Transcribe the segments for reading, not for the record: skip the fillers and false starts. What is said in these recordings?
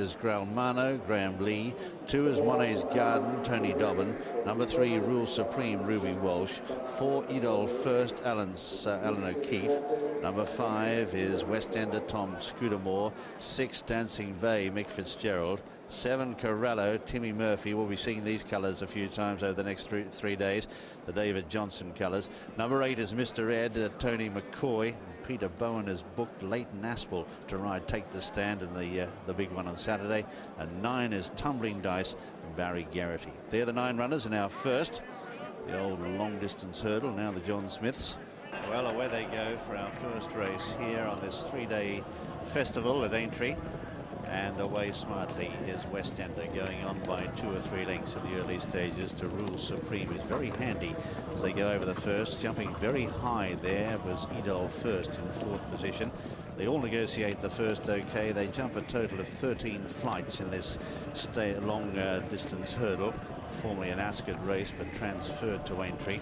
is Grelmano, Graham Lee. 2 is Monet's Garden, Tony Dobbin. Number 3, Rule Supreme, Ruby Walsh. 4, Idol First, Alan O'Keefe. Number 5 is West Ender, Tom Scudamore. 6, Dancing Bay, Mick Fitzgerald. 7, Corallo, Timmy Murphy. We'll be seeing these colours a few times over the next three days, the David Johnson colours. Number 8 is Mr. Ed, Tony McCoy. Peter Bowen has booked Leighton Aspel to ride Take the Stand in the big one on Saturday. And 9 is Tumbling Dice and Barry Garrity. They're the 9 runners in our first, the old long distance hurdle, now the John Smiths. Well, away they go for our first race here on this 3-day festival at Aintree. And away smartly is West Ender, going on by 2 or 3 lengths in the early stages to Rule Supreme, who's very handy as they go over the first. Jumping very high there was Idol First in 4th position. They all negotiate the first okay. They jump a total of 13 flights in this long distance hurdle, formerly an Ascot race but transferred to Aintree.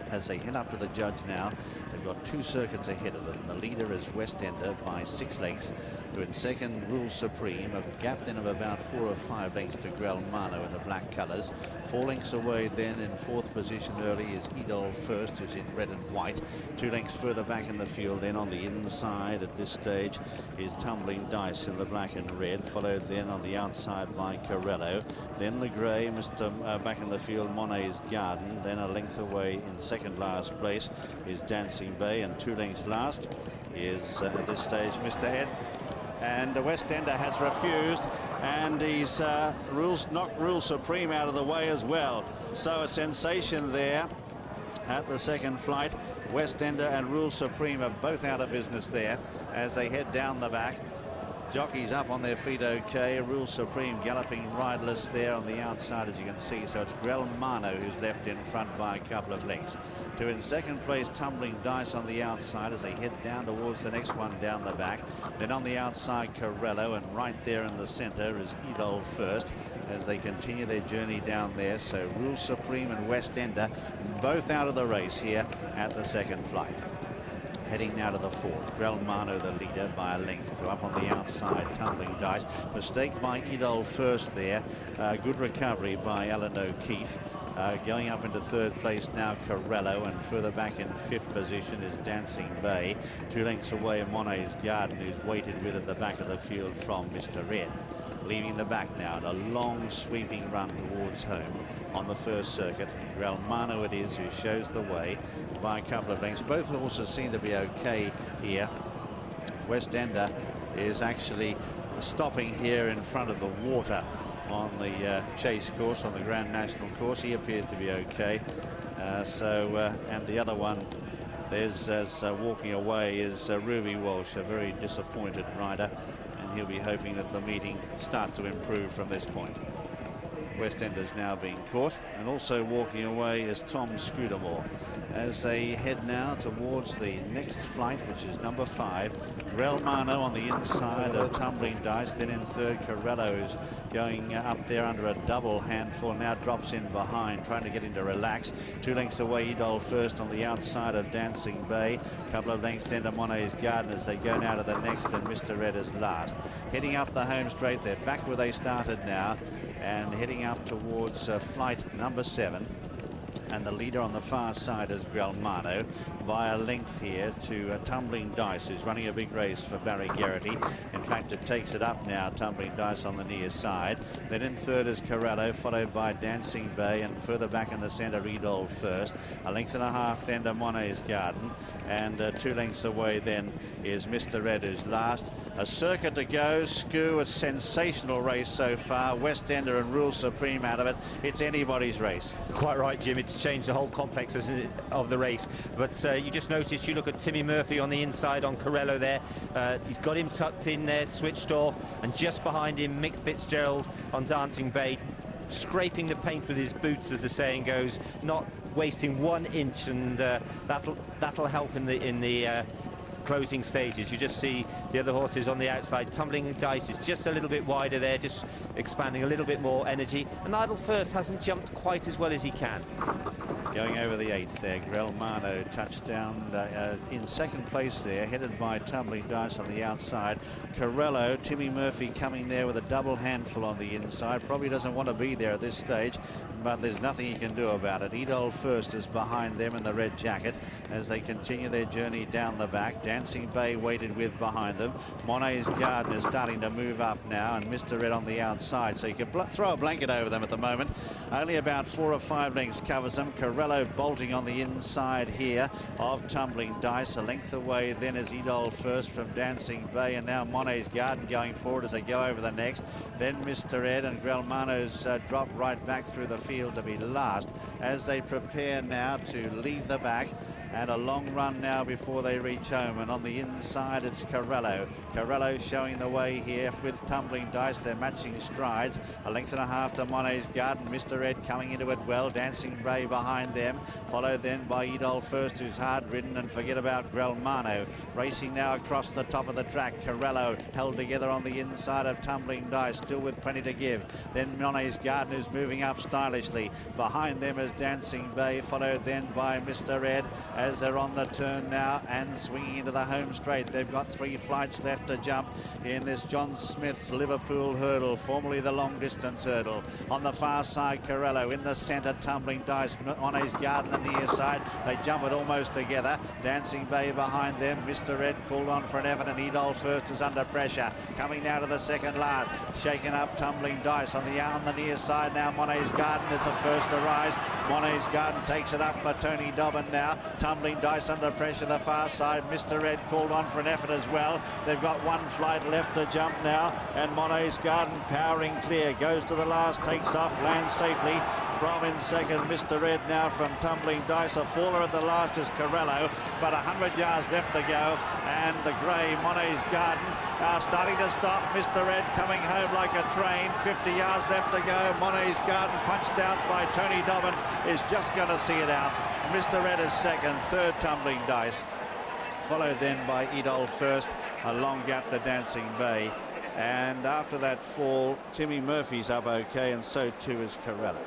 As they head up to the judge now, they've got 2 circuits ahead of them. The leader is West Ender by 6 lengths. Who in second, Rule Supreme, a gap then of about 4 or 5 lengths to Grelmano in the black colours. 4 lengths away then in 4th position early is Idol First, who's in red and white. 2 lengths further back in the field then on the inside at this stage is Tumbling Dice in the black and red, followed then on the outside by Corallo. Then the grey, back in the field, Monet's Garden. Then a length away in second last place is Dancing Bay, and 2 lengths last is at this stage Mr. Ed. And West Ender has refused, and he's knocked Rule Supreme out of the way as well. So a sensation there at the second flight. West Ender and Rule Supreme are both out of business there as they head down the back. Jockeys up on their feet okay. Rule Supreme galloping riderless there on the outside, as you can see. So it's Grelmano who's left in front by a couple of lengths. To in second place, Tumbling Dice on the outside as they head down towards the next one down the back. Then on the outside, Corallo, and right there in the centre is Idol First as they continue their journey down there. So Rule Supreme and West Ender both out of the race here at the second flight. Heading now to the 4th, Grelmano the leader by a length to up on the outside, Tumbling Dice. Mistake by Idol First there. Good recovery by Alan O'Keefe. Going up into 3rd place now, Corallo, and further back in 5th position is Dancing Bay. 2 lengths away, Monet's Garden, who's waited with at the back of the field from Mr. Red. Leaving the back now in a long sweeping run towards home on the first circuit. Grelmano it is who shows the way by a couple of lengths. Both horses seem to be okay here. West Ender is actually stopping here in front of the water on the chase course, on the Grand National course. He appears to be okay. And the other one, there's walking away is Ruby Walsh, a very disappointed rider, and he'll be hoping that the meeting starts to improve from this point. West Ender's now being caught, and also walking away is Tom Scudamore as they head now towards the next flight, which is number 5. Grelmano on the inside of Tumbling Dice, then in 3rd, Corallo, who's going up there under a double handful, now drops in behind, trying to get him to relax. 2 lengths away, Idol First on the outside of Dancing Bay. A couple of lengths to Monet's Garden as they go now to the next, and Mr. Red is last. Heading up the home straight, they're back where they started now, and heading up towards flight number 7. And the leader on the far side is Grelmano by a length here to Tumbling Dice, who's running a big race for Barry Garrity. In fact, it takes it up now, Tumbling Dice on the near side. Then in 3rd is Corallo, followed by Dancing Bay, and further back in the centre, Idol First. A length and a half then to Monet's Garden, and 2 lengths away then is Mr. Red, who's last. A circuit to go. Scoo, a sensational race so far. West Ender and Rule Supreme out of it. It's anybody's race. Quite right, Jim. It's changed the whole complex of the race. But you just notice, you look at Timmy Murphy on the inside on Corallo there. He's got him tucked in there, switched off, and just behind him, Mick Fitzgerald on Dancing Bay, scraping the paint with his boots, as the saying goes, not wasting 1 inch, and that'll help in the closing stages. You just see the other horses on the outside. Tumbling Dice is just a little bit wider there, just expanding a little bit more energy, and Idol First hasn't jumped quite as well as he can. going over the 8th there. Grelmano touchdown in second place there, headed by Tumbling Dice on the outside. Corello, Timmy Murphy coming there with a double handful on the inside. Probably doesn't want to be there at this stage, but there's nothing he can do about it. Edol First is behind them in the red jacket as they continue their journey down the back. Dancing Bay waited with behind them. Monet's Garden is starting to move up now, and Mr. Red on the outside, so you can throw a blanket over them at the moment. Only about 4 or 5 lengths covers them. Corello bolting on the inside here of Tumbling Dice. A length away then is Edol First from Dancing Bay, and now Monet's Garden going forward as they go over the next. Then Mr. Ed, and Grelmano's dropped right back through the field to be last as they prepare now to leave the back. And a long run now before they reach home. And on the inside, it's Corello. Corello showing the way here with Tumbling Dice. They're matching strides. A length and a half to Monet's Garden. Mr. Ed coming into it well. Dancing Bay behind them. Followed then by Edol First, who's hard ridden. And forget about Grelmano. Racing now across the top of the track. Corello held together on the inside of Tumbling Dice, still with plenty to give. Then Monet's Garden is moving up stylishly. Behind them is Dancing Bay, followed then by Mr. Ed, as they're on the turn now and swinging into the home straight. They've got 3 flights left to jump in this John Smith's Liverpool hurdle, formerly the long distance hurdle. On the far side, Corello. In the centre, Tumbling Dice. Monet's Garden on the near side. They jump it almost together. Dancing Bay behind them. Mr. Ed called on for an effort, and Edol First is under pressure. Coming now to the second last. Shaking up Tumbling Dice on the near side now. Monet's Garden is the first to rise. Monet's Garden takes it up for Tony Dobbin now. Tumbling Dice under pressure the far side. Mr. Red called on for an effort as well. They've got 1 flight left to jump now, and Monet's Garden powering clear, goes to the last, takes off, lands safely from in second. Mr. Red now from Tumbling Dice. A faller at the last is Corello, but 100 yards left to go, and the grey Monet's Garden are starting to stop. Mr. Red coming home like a train. 50 yards left to go. Monet's Garden punched out by Tony Dobbin is just going to see it out. Mr. Red is second, third Tumbling Dice, followed then by Edol First, a long gap to Dancing Bay, and after that fall, Timmy Murphy's up okay, and so too is Corello.